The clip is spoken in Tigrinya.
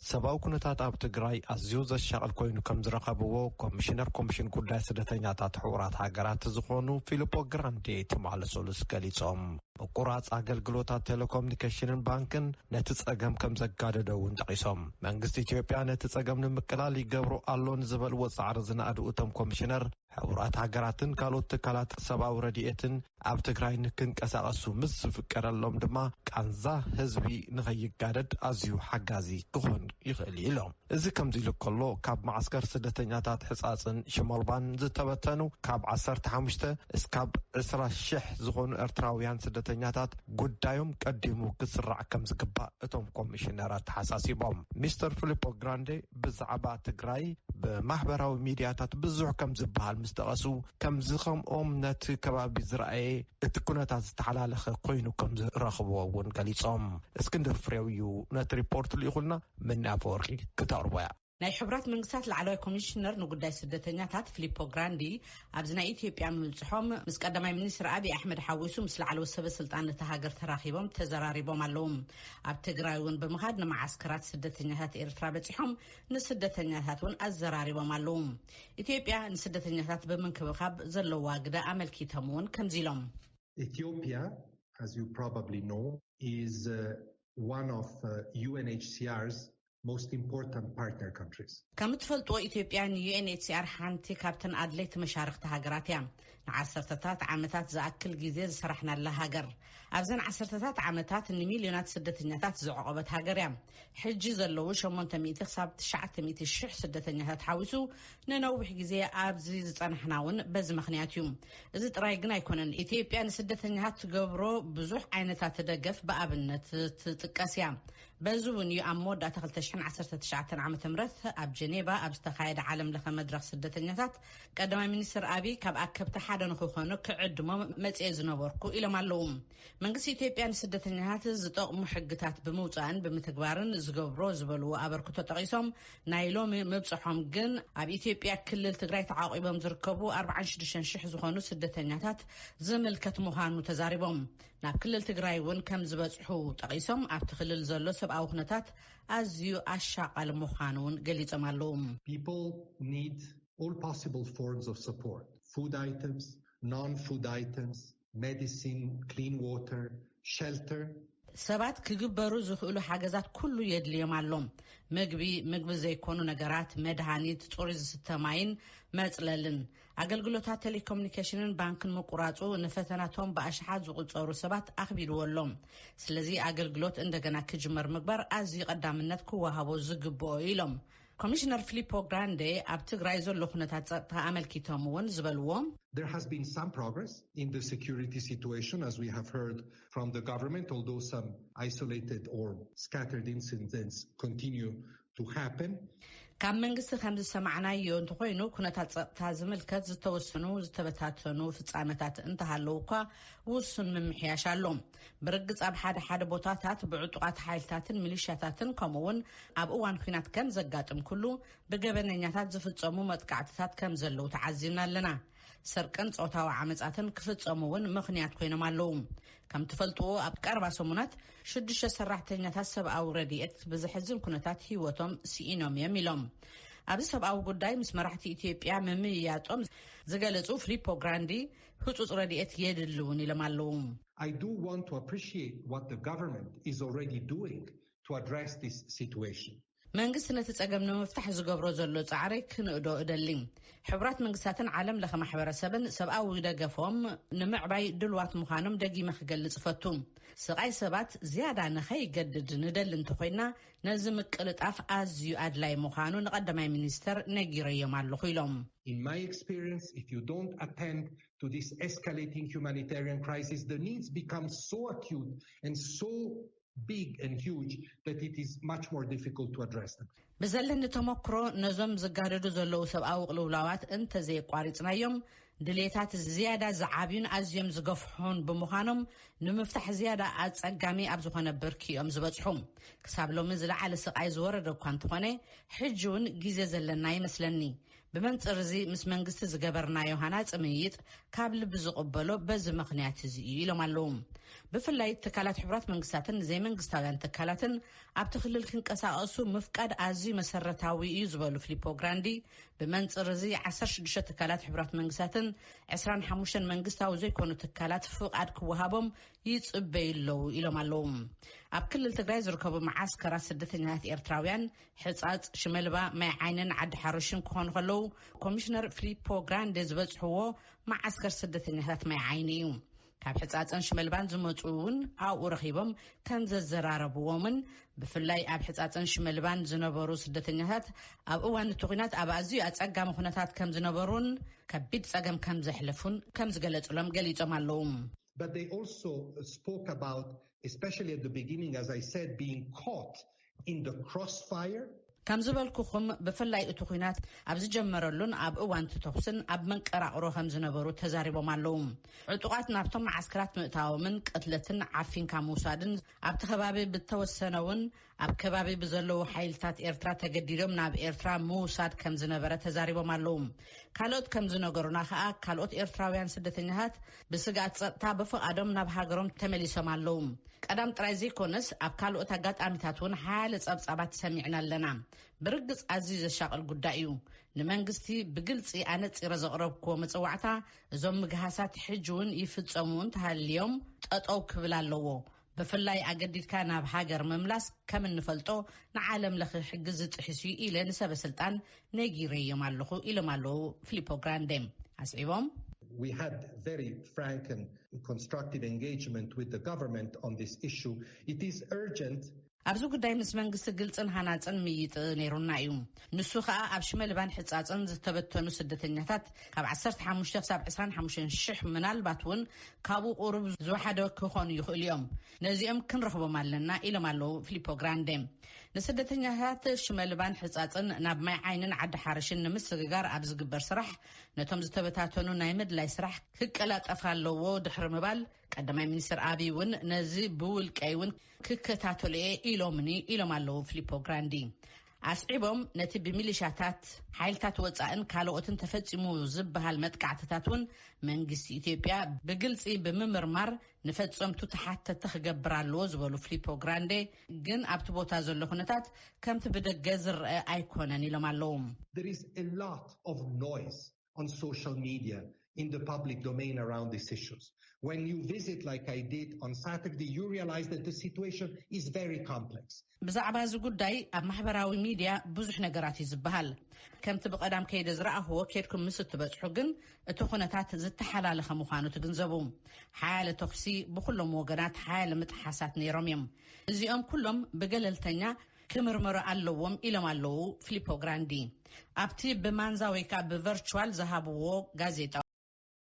ሰብአዊ ኩነታት ኣብ ትግራይ ኣዝዩ ዘሻቀል ኮይኑ ከም ዝረኸብዎ ኮሚሽነር ኮሚሽን ጉዳይ ስደተኛታት ሕቡራት ሃገራት ዝኾኑ ፊሊፖ ግራንዴ ተመላለሰሉስ ገሊጾም ምቁራጽ ኣገልግሎታት ቴሌኮሙኒኬሽንን ባንክን ነቲ ጸገም ከም ዘጋደደውን ጠቂሶም መንግስቲ ኢትዮጵያ ነቲ ጸገም ንምቅላል ይገብሩ ኣሎን ዝበልዎ ጻዕሪ ዝናኣዱ እቶም ኮሚሽነር ሕቡራት ሃገራትን ካልኦት ትካላት ሰብአዊ ረድኤትን ኣብ ትግራይ ንክንቀሳቐሱ ምስ ዝፍቀደሎም ድማ ቃንዛ ህዝቢ ንኸይጋደድ ኣዝዩ ሓጋዚ ክኾን ይኽእል ኢሎም እዚ ከምዚ ኢሉ ከሎ ካብ ማዕስከር ስደተኛታት ሕጻጽን ሽመልባን ዝተበተኑ ካብ 15 እስካብ 20,000 ዝኾኑ ኤርትራውያን ስደተኛታት ጉዳዮም ቀዲሙ ክስራዕ ከም ዝግባእ እቶም ኮሚሽነራት ሓሳሲቦም ሚስተር ፊሊፖ ግራንዴ ብዛዕባ ትግራይ ብማሕበራዊ ሚድያታት ብዙሕ ከም ዝበሃል ምስተቐሱ ከም ዝኸምኦም ነቲ ከባቢ ዝረኣየ እቲ ኩነታት ዝተሓላለኸ ኮይኑ ከም ዝረኽብዎ እውን ገሊጾም እስክንድር ፍሬው እዩ ነቲ ሪፖርት ልኢኹልና ምን ኣፈወርቂ ክተቕርቦያ ናይ ሕቡራት መንግስታት ላዕለዋይ ኮሚሽነር ንጉዳይ ስደተኛታት ፊሊፖ ግራንዲ ኣብዚ ናይ ኢትዮጵያ ምብጽሖም ምስ ቀዳማይ ሚኒስትር አብይ ኣሕመድ ሓዊሱ ምስ ላዕለዎት ሰበስልጣን ነቲ ሃገር ተራኺቦም ተዘራሪቦም ኣለዉ ኣብ ትግራይ እውን ብምኻድ ንማዓስከራት ስደተኛታት ኤርትራ በጺሖም ንስደተኛታት እውን ኣዘራሪቦም ኣለዉ ኢትዮጵያ ንስደተኛታት ብምንክብኻብ ዘለዋ ግደ ኣመልኪቶም እውን ከምዚ ኢሎም Ethiopia, as you probably know, is one of UNHCR's most important partner countries. ከም ትፈልጡ ኢትዮጵያ ንዩኤንኤችሲአር ሓንቲ ካብተን ኣድለይቲ መሻርክቲ ሃገራት እያ ንዓሰርተታት ዓመታት ዝኣክል ግዜ ዝሰራሕናላ ሃገር ኣብዘን ዓሰርተታት ዓመታት ንሚልዮናት ስደተኛታት ዝዓቆበት ሃገር እያ ሕጂ ዘለዉ 800 ክሳብ 900 ሽሕ ስደተኛታት ሓዊሱ ንነዊሕ ግዜ ኣብዚ ዝጸንሕናውን በዚ ምኽንያት እዩ እዚ ጥራይ ግን ኣይኮነን ኢትዮጵያ ንስደተኛታት ትገብሮ ብዙሕ ዓይነታት ደገፍ በኣብነት ትጥቀስ እያ በዙውን እዩ ኣብ መወዳእታ 2019 ዓመተ ምህረት ኣብ ጀኔቫ ኣብ ዝተኻየደ ዓለም ለኸ መድረኽ ስደተኛታት ቀዳማይ ሚኒስትር አብይ ካብ ኣከብቲ ሓደ ንኽኾኑ ክዕድሞም መጽኤ ዝነበርኩ ኢሎም ኣለዉ መንግስቲ ኢትዮጵያ ንስደተኛታት ዝጠቕሙ ሕግታት ብምውፃእን ብምትግባርን ዝገብሮ ዝበልዎ ኣበርክቶ ጠቂሶም ናይ ሎሚ ምብጽሖም ግን ኣብ ኢትዮጵያ ክልል ትግራይ ተዓቂቦም ዝርከቡ 46,000 ዝኾኑ ስደተኛታት ዝምልከት ምዃኑ ተዛሪቦም ናብ ክልል ትግራይ እውን ከም ዝበጽሑ ጠቂሶም ኣብቲ ክልል ዘሎ ሰብኣዊ ኩነታት ኣዝዩ ኣሻቓሊ ምዃኑን ገሊጾም ኣለዉ People need all possible forms of support. Food items, non-food items, medicine, clean water, shelter. ሰባት ክግበሩ ዝኽእሉ ሓገዛት ኩሉ የድልዮም ኣሎም ምግቢ ዘይኮኑ ነገራት መድሃኒት ጽሩይ ዝስተ ማይን መጽለልን ኣገልግሎታት ቴሌኮሙኒኬሽንን ባንክን ምቁራጹ ንፈተናቶም በኣሽሓት ዝቁጸሩ ሰባት ኣኽቢልዎሎም ስለዚ ኣገልግሎት እንደገና ክጅመር ምግባር ኣዝዩ ቀዳምነት ክወሃቦ ዝግብኦ ኢሎም ኮሚሽነር ፊሊፖ ግራንዴ ኣብ ትግራይ ዘሎ ኩነታት ጸጥታ ኣመልኪቶም እውን ዝበልዎ There has been some progress in the security situation, as we have heard from the government, although some isolated or scattered incidents continue to happen. ካብ መንግስቲ ከም ዝሰማዕናዮ እንተኮይኑ ኩነታት ጸጥታ ዝምልከት ዝተወሰኑ ዝተበታተኑ ፍጻመታት እንተሃለዉ እኳ ውሱን ምምሕያሽ ኣሎ ብርግጽ ኣብ ሓደ ቦታታት ብዕጡቃት ሓይልታትን ሚሊሻታትን ከምኡውን ኣብ እዋን ኩናት ከም ዘጋጥም ኩሉ ብገበነኛታት ዝፍጸሙ መጥቃዕትታት ከም ዘለዉ ተዓዚብና ኣለና ሰርቀን ጾታዊ ዓመጻትን ክፍጸሙውን ምኽንያት ኮይኖም ኣለዉ ከም ትፈልጥዎ ኣብ ቀረባ ሰሙናት 6 ሰራሕተኛታት ሰብኣዊ ረድኤት ብዝሕዝን ኩነታት ህይወቶም ሲኢኖም እዮም ኢሎም ኣብዚ ሰብኣዊ ጉዳይ ምስ መራሕቲ ኢትዮጵያ ምምይያጦም ዝገለጹ ፊሊፖ ግራንዲ ህጹጽ ረድኤት የድልውን ኢሎም ኣለዉ I do want to appreciate what the government is already doing to address this situation. መንግስት ነቲ ጸገም ንምፍታሕ ዝገብሮ ዘሎ ጻዕሪ ክንእዶ እደሊ ሕቡራት መንግስታትን ዓለም ለኸ ማሕበረሰብን ሰብኣዊ ደገፎም ንምዕባይ ድልዋት ምዃኖም ደጊመ ክገልጽ ፈቱ ስቃይ ሰባት ዝያዳ ንኸይገድድ ንደሊ እንተኮይና ነዚ ምቅልጣፍ ኣዝዩ ኣድላይ ምዃኑ ንቀዳማይ ሚኒስተር ነጊረዮም ኣለኹ ኢሎም In my experience, if you don't attend to this escalating humanitarian crisis, the needs become so acute and so big and huge that it is much more difficult to address them. በዘለኒ ተሞክሮ ነዞም ዝጋደዱ ዘለዉ ሰብኣዊ ቅልውላዋት እንተዘይቋሪጽናዮም ድሌታት ዝያዳ ዝዓብዩን ኣዝዮም ዝገፍሑን ብምዃኖም ንምፍታሕ ዝያዳ ኣጸጋሚ ኣብ ዝኾነ ብርኪ እዮም ዝበጽሑ ክሳብ ሎሚ ዝለዓለ ስቃይ ዝወረደ እኳ እንተኾነ ሕጂ እውን ግዜ ዘለና ይመስለኒ بمنصر زي مس منغست زغبرنا يوحنا صميط ካብ ልብ ዝቕበሎ በዚ ምኽንያት እዚ ኢሎም ኣለዉ ብፍላይ ትካላት ሕቡራት መንግስታትን ዘይመንግስታውያን ትካላትን ኣብቲ ክልል ክንቀሳቐሱ ምፍቃድ ኣዝዩ መሰረታዊ እዩ ዝበሉ ፊሊፖ ግራንዲ ብመንጽር እዚ 16 ትካላት ሕቡራት መንግስታትን 25 መንግስታዊ ዘይኮኑ ትካላት ፍቃድ ክወሃቦም ይጽበይለው ኢሎም ኣለዉ ኣብ ክልል ትግራይ ዝርከቡ ማዓስከራት ስደተኛታት ኤርትራውያን ሕጻጽ ሽመልባ ማይ ዓይንን ዓዲ ሓሮሽን ክኾኑ ከለዉ ኮሚሽነር ፊሊፖ ግራንዲ ዝበጽሕዎ ማዓስከር ስደተኛታት ማይ ዓይኒ እዩ ካብ ሕጻጽን ሽመልባን ዝመጹውን ኣብኡ ረኺቦም ከም ዘዘራረብዎምን ብፍላይ ኣብ ሕጻጽን ሽመልባን ዝነበሩ ስደተኛታት ኣብ እዋን ትኹናት ኣብ ኣዝዩ ኣጸጋሚ ኩነታት ከም ዝነበሩን ከቢድ ጸገም ከም ዘሕልፉን ከም ዝገለጹሎም ገሊጾም ኣለዉ But they also spoke about, especially at the beginning, as I said, being caught in the crossfire. ከም ዝበልኩኹም ብፍላይ እቲ ኩናት ኣብ ዝጀመረሉን ኣብ እዋን ተተኩስን ኣብ መንቀራቅሮ ከም ዝነበሩ ተዛሪቦም ኣለዉ ዕጡቃት ናብቶም ማዓስከራት ምእታዎምን ቅትለትን ዓፊንካ ምውሳድን ኣብቲ ከባቢ ብተወሰነውን ኣብ ከባቢ ብዘለዉ ሓይልታት ኤርትራ ተገዲዶም ናብ ኤርትራ ምውሳድ ከም ዝነበረ ተዛሪቦም ኣለዉ ካልኦት ከም ዝነገሩና ከዓ ካልኦት ኤርትራውያን ስደተኛታት ብስጋት ጸጥታ በፍቃዶም ናብ ሃገሮም ተመሊሶም ኣለዉ ቀዳም ጥራይ ዘይኮነስ ኣብ ካልኦት ኣጋጣሚታት እውን ሓያለ ጸብጻባት ሰሚዕና ኣለና ብርግጽ ኣዝዩ ዘሻቅል ጉዳይ እዩ ንመንግስቲ ብግልጽ ኣነጽረ ዘቕረብክዎ መጽዋዕታ እዞም ምግሃሳት ሕጂውን ይፍጸሙን ተሃልዮም ጠጠው ክብል ኣለዎ ብፍላይ ኣገዲድካ ናብ ሃገር መምላስ ከም እንፈልጦ ንዓለም ለኺ ሕግዝ ዝጥሕሱ ኢለ ንሰበስልጣን ነጊረዮም ኣለኹ ኢሎም ኣለዉ ፊሊፖ ግራንዲ ኣስዒቦም We had very frank and constructive engagement with the government on this issue. It is urgent. ኣብዚ ጉዳይ ምስ መንግስቲ ግልጽን ሃናጽን ምይጥ ነይሩና እዩ ንሱ ከዓ ኣብ ሽመልባን ሕጻጽን ዝተበተኑ ስደተኛታት ካብ 15 ክሳብ 25 ሽሕ ምናልባት እውን ካብኡ ቁሩብ ዝወሓደ ክኾኑ ይኽእሉ እዮም ነዚኦም ክንረኽቦም ኣለና ኢሎም ኣለዉ ፊሊፖ ግራንዲ ንስደተኛታት ሽመልባን ሕጻጽን ናብ ማይ ዓይንን ዓዲ ሓርሽን ንምስግጋር ኣብ ዝግበር ስራሕ ነቶም ዝተበታተኑ ናይ ምድላይ ስራሕ ክቀላጠፍ ኣለዎ ድሕሪ ምባል ቀዳማይ ሚኒስትር አብይ እውን ነዚ ብውልቀይውን ክከታተልየ ኢሎም ኣለዉ ፊሊፖ ግራንዲ ኣስዒቦም ነቲ ብሚሊሻታት ሓይልታት ወጻእን ካልኦትን ተፈጺሙ ዝበሃል መጥቃዕትታትን መንግስቲ ኢትዮጵያ ብግልጽ ብምምርማር ንፈጸምቱ ተሓተተ ክገብር ኣለዎ ዝበሉ ፊሊፖ ግራንዲ ግን ኣብቲ ቦታ ዘሎ ኩነታት ከምቲ ብደገ ዝርአ ኣይኮነን ኢሎም ኣለዉ There is a lot of noise on social media in the public domain around these issues. When you visit like I did on Saturday, you realize that the situation is very complex. ብዛዕባ እዚ ጉዳይ ኣብ ማሕበራዊ ሚድያ ብዙሕ ነገራት ይዝበሃል ከምቲ ብቀዳም ከይደ ዝረኣኽዎ ከድኩም ምስ እትበጽሑ ግን እቲ ኩነታት ዝተሓላለኸ ምዃኑ ትግንዘቡ ሓያለ ተኽሲ ብኩሎም ወገናት ሓያለ ምጥሓሳት ነይሮም እዮም እዚኦም ኩሎም ብገለልተኛ ክምርመሩ ኣለዎም ኢሎም ኣለዉ ፊሊፖ ግራንዲ ኣብቲ ብማንዛ ወይ ከዓ ብቨርቹዋል ዝሃብዎ ጋዜጣ